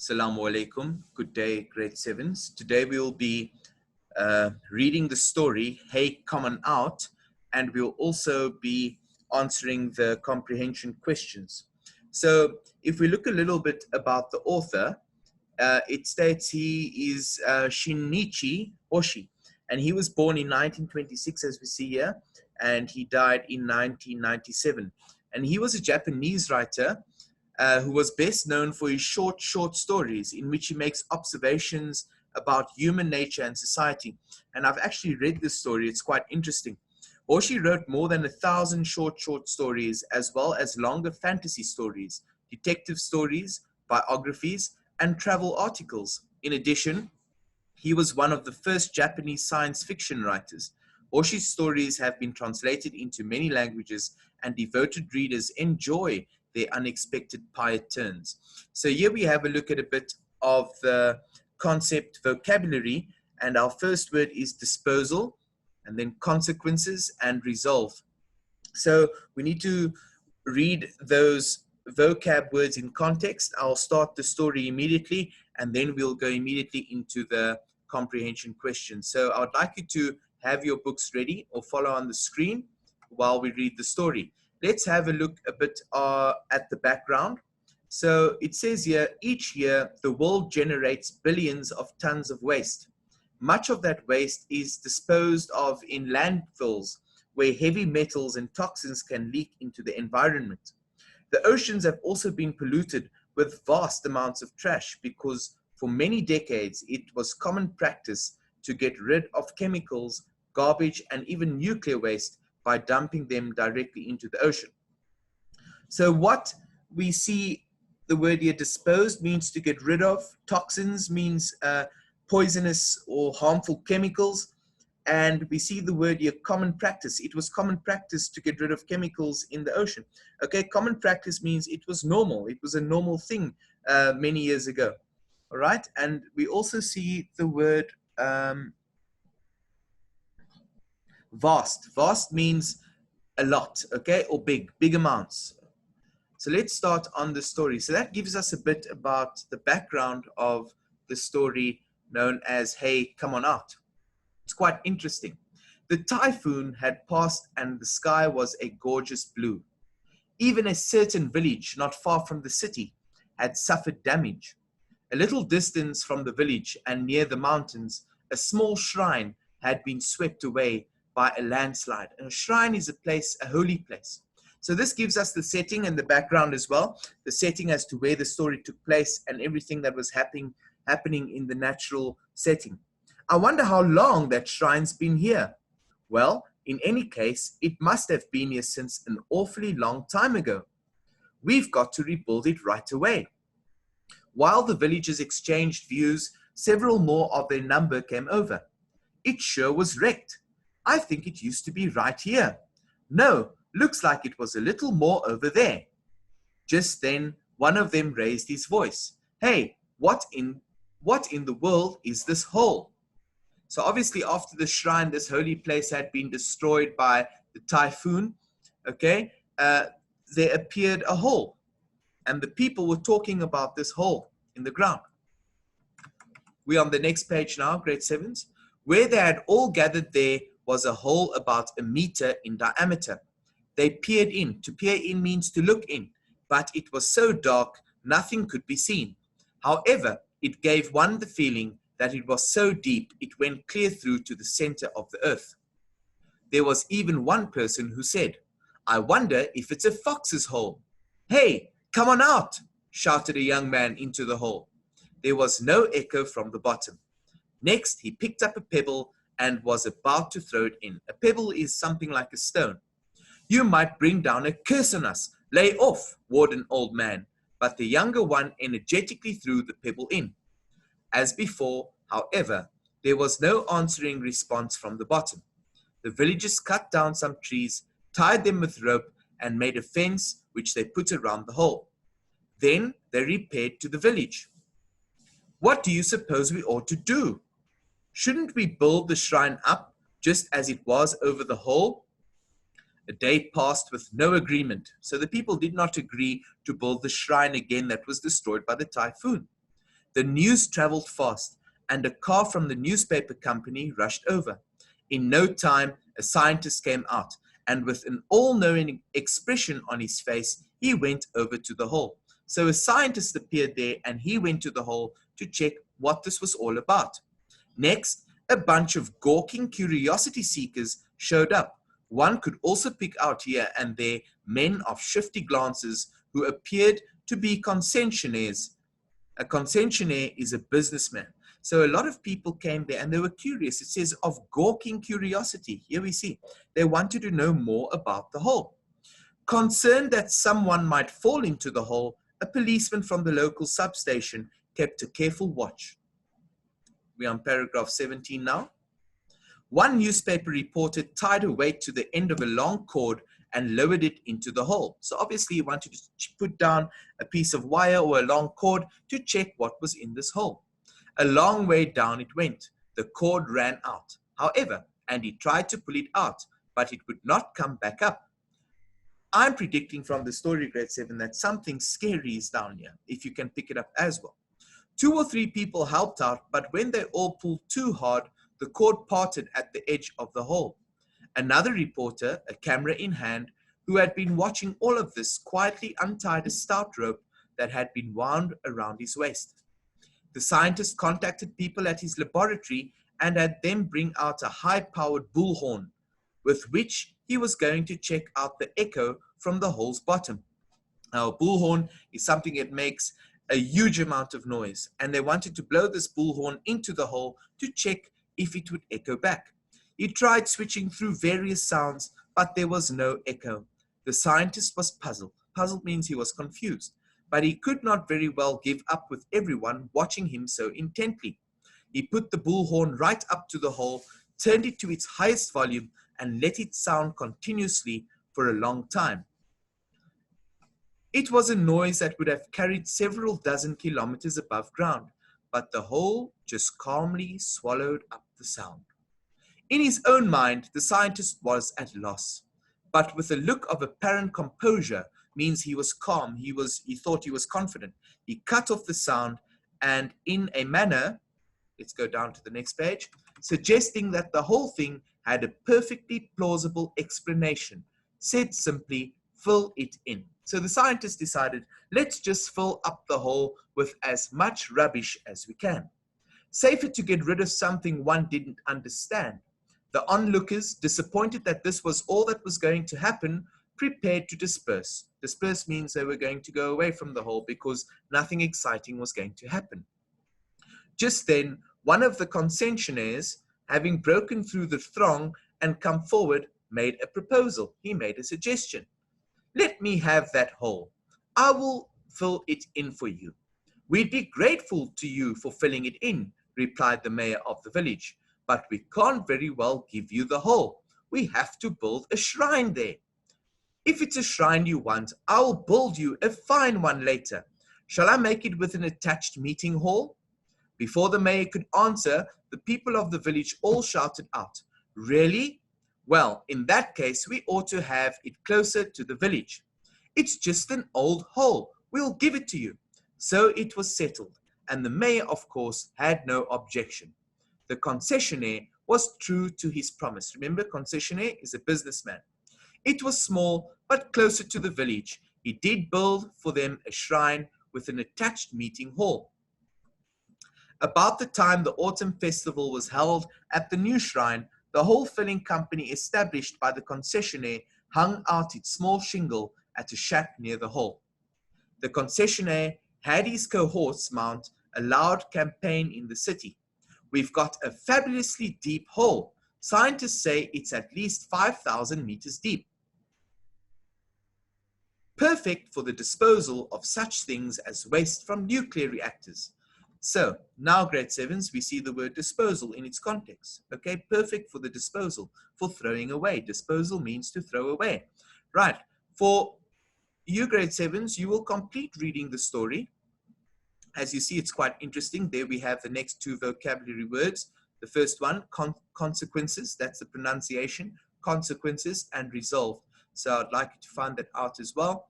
Assalamu alaikum. Good day, grade 7s. Today we will be reading the story, Hey, Come On Out, and we'll also be answering the comprehension questions. So if we look a little bit about the author, it states he is Shinichi Oshii, and he was born in 1926, as we see here, and he died in 1997. And he was a Japanese writer who was best known for his short stories in which he makes observations about human nature and society. And I've actually read this story. It's quite interesting. Oshii wrote more than 1,000 short stories, as well as longer fantasy stories, detective stories, biographies, and travel articles. In addition, he was one of the first Japanese science fiction writers. Oshii's stories have been translated into many languages, and devoted readers enjoy their unexpected pirate turns. So here we have a look at a bit of the concept vocabulary, and our first word is disposal, and then consequences and resolve. So we need to read those vocab words in context. I'll start the story immediately, and then we'll go immediately into the comprehension questions. So I would like you to have your books ready or follow on the screen while we read the story. Let's have a look a bit at the background. So it says here, each year the world generates billions of tons of waste. Much of that waste is disposed of in landfills where heavy metals and toxins can leak into the environment. The oceans have also been polluted with vast amounts of trash because for many decades it was common practice to get rid of chemicals, garbage, and even nuclear waste by dumping them directly into the ocean. So what we see, the word here disposed means to get rid of. Toxins means poisonous or harmful chemicals. And we see the word here common practice. It was common practice to get rid of chemicals in the ocean. Okay, common practice means it was normal. It was a normal thing many years ago. All right, and we also see the word vast. Vast means a lot, okay, or big amounts. So let's start on the story. So that gives us a bit about the background of the story known as Hey, Come On Out. It's quite interesting. The typhoon had passed and the sky was a gorgeous blue. Even a certain village not far from the city had suffered damage. A little distance from the village and near the mountains, a small shrine had been swept away by a landslide. And a shrine is a place, a holy place. So this gives us the setting and the background as well, the setting as to where the story took place and everything that was happening in the natural setting. I wonder how long that shrine's been here. Well, in any case, it must have been here since an awfully long time ago. We've got to rebuild it right away. While the villagers exchanged views, several more of their number came over. It sure was wrecked. I think it used to be right here. No, looks like it was a little more over there. Just then, one of them raised his voice. Hey, what in the world is this hole? So obviously after the shrine, this holy place had been destroyed by the typhoon, okay, there appeared a hole. And the people were talking about this hole in the ground. We're on the next page now, grade 7s. Where they had all gathered there was a hole about 1 meter in diameter. They peered in. To peer in means to look in, but it was so dark, nothing could be seen. However, it gave one the feeling that it was so deep, it went clear through to the center of the earth. There was even one person who said, I wonder if it's a fox's hole. Hey, come on out, shouted a young man into the hole. There was no echo from the bottom. Next, he picked up a pebble and was about to throw it in. A pebble is something like a stone. You might bring down a curse on us. Lay off, warned an old man, but the younger one energetically threw the pebble in. As before, however, there was no answering response from the bottom. The villagers cut down some trees, tied them with rope, and made a fence which they put around the hole. Then they repaired to the village. What do you suppose we ought to do? Shouldn't we build the shrine up just as it was over the hole? A day passed with no agreement, so the people did not agree to build the shrine again that was destroyed by the typhoon. The news traveled fast, and a car from the newspaper company rushed over. In no time, a scientist came out, and with an all-knowing expression on his face, he went over to the hole. So a scientist appeared there, and he went to the hole to check what this was all about. Next, a bunch of gawking curiosity seekers showed up. One could also pick out here and there men of shifty glances who appeared to be concessionaires. A concessionaire is a businessman. So a lot of people came there and they were curious. It says of gawking curiosity. Here we see. They wanted to know more about the hole. Concerned that someone might fall into the hole, a policeman from the local substation kept a careful watch. We're on paragraph 17 now. One newspaper reporter tied a weight to the end of a long cord and lowered it into the hole. So obviously he wanted to put down a piece of wire or a long cord to check what was in this hole. A long way down it went. The cord ran out. However, and he tried to pull it out, but it would not come back up. I'm predicting from the story, grade 7, that something scary is down here, if you can pick it up as well. 2 or 3 people helped out, but when they all pulled too hard, the cord parted at the edge of the hole. Another reporter, a camera in hand, who had been watching all of this, quietly untied a stout rope that had been wound around his waist. The scientist contacted people at his laboratory and had them bring out a high-powered bullhorn, with which he was going to check out the echo from the hole's bottom. Now, a bullhorn is something that makes a huge amount of noise, and they wanted to blow this bullhorn into the hole to check if it would echo back. He tried switching through various sounds, but there was no echo. The scientist was puzzled. Puzzled means he was confused, but he could not very well give up with everyone watching him so intently. He put the bullhorn right up to the hole, turned it to its highest volume, and let it sound continuously for a long time. It was a noise that would have carried several dozen kilometers above ground, but the hole just calmly swallowed up the sound. In his own mind, the scientist was at loss, but with a look of apparent composure means he was calm, he thought he was confident. He cut off the sound and in a manner, let's go down to the next page, suggesting that the whole thing had a perfectly plausible explanation, said simply, fill it in. So the scientist decided, let's just fill up the hole with as much rubbish as we can. Safer to get rid of something one didn't understand. The onlookers, disappointed that this was all that was going to happen, prepared to disperse. Disperse means they were going to go away from the hole because nothing exciting was going to happen. Just then, one of the concessionaires, having broken through the throng and come forward, made a proposal. He made a suggestion. Let me have that hole. I will fill it in for you. We'd be grateful to you for filling it in, replied the mayor of the village. But we can't very well give you the hole. We have to build a shrine there. If it's a shrine you want, I'll build you a fine one later. Shall I make it with an attached meeting hall? Before the mayor could answer, the people of the village all shouted out, really? Well, in that case, we ought to have it closer to the village. It's just an old hole. We'll give it to you. So it was settled, and the mayor, of course, had no objection. The concessionaire was true to his promise. Remember, concessionaire is a businessman. It was small, but closer to the village. He did build for them a shrine with an attached meeting hall. About the time the autumn festival was held at the new shrine, the hole filling company established by the concessionaire hung out its small shingle at a shack near the hole. The concessionaire had his cohorts mount a loud campaign in the city. We've got a fabulously deep hole. Scientists say it's at least 5,000 meters deep. Perfect for the disposal of such things as waste from nuclear reactors. So now grade 7s, we see the word disposal in its context. Okay, perfect for the disposal, for throwing away. Disposal means to throw away. Right, for you grade 7s, you will complete reading the story. As you see, it's quite interesting. There we have the next 2 vocabulary words. The first one, consequences, that's the pronunciation, consequences and resolved. So I'd like you to find that out as well.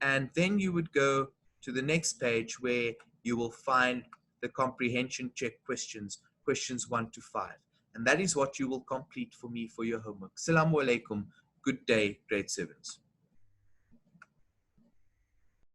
And then you would go to the next page where you will find the comprehension check questions, questions 1 to 5. And that is what you will complete for me for your homework. Assalamu alaikum. Good day, grade 7s.